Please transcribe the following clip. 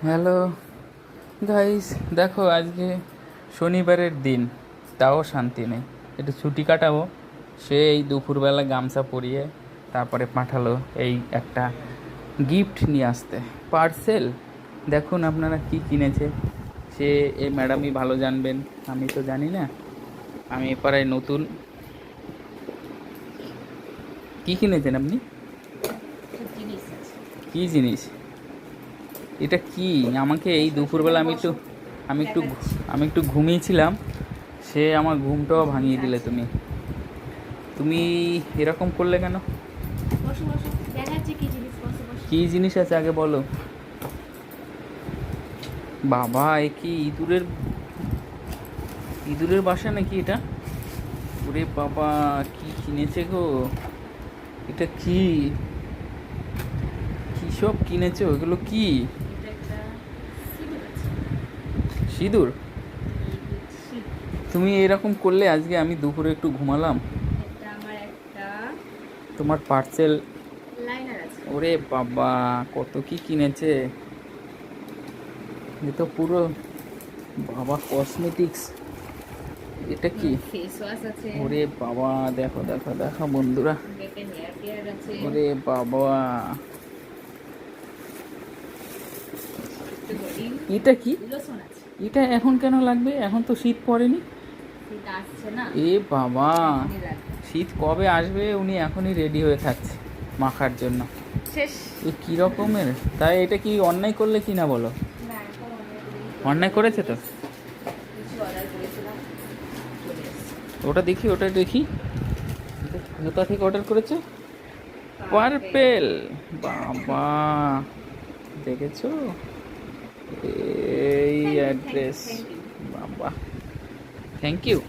Hello guys, দেখো আজকে শনিবারের দিন, তাও শান্তি নেই। একটু ছুটি কাটাবো, সে এই দুপুরবেলা গামছা পরিয়ে তারপরে পাঠালো এই একটা গিফট নিয়ে আসতে, পার্সেল। দেখুন আপনারা কি কিনেছে, সে এই ম্যাডামই ভালো জানবেন, আমি তো জানি না। আমি এ পাড়ায় নতুন। কি কিনেছেন আপনি? কি জিনিস এটা? কি আমাকে এই দুপুরবেলা আমি একটু আমি একটু ঘুমিয়েছিলাম, সে আমার ঘুমটাও ভাঙিয়ে দিলে তুমি। তুমি এরকম করলে কেন? কি জিনিস আছে আগে বলো। বাবা, এ কি ইঁদুরের ইঁদুরের বাসা নাকি এটা? ওরে বাবা, কি কিনেছে গো? এটা কি কি সব কিনেছো? এগুলো কি? সিঁদুর? তুমি এরকম করলে আজকে আমি দুপুরে একটু ঘুমালাম। তোমার পার্সেল। ওরে বাবা, কত কি কিনেছে! এ তো পুরো, বাবা, কসমেটিক্স। এটা কি? ফেস ওয়াশ আছে। ওরে বাবা, দেখো দেখো দেখো বন্ধুরা। হেয়ার কেয়ার আছে। ওরে বাবা, এটা কি? লোশন আছে। এটা এখন কেন লাগবে? এখন তো শীত পড়েনি। শীত আসছে না। এ বাবা, এখনই লাগবে। শীত কবে আসবে উনি এখনই রেডি হয়ে থাকছে মাখার জন্য। শেষ। এ কি রকমের! তাই এটা কি অন্যায় করলে কি না বলো? না, এখন অন্যায় করেছে তো। কিছু অর্ডার করেছিলাম, চলে এসেছে। ওটা দেখি, ওটা দেখি। কোথা থেকে অর্ডার করেছে? পার্পেল। বাবা, দেখেছো? এই অ্যাড্রেস। বাবা, থ্যাংক ইউ।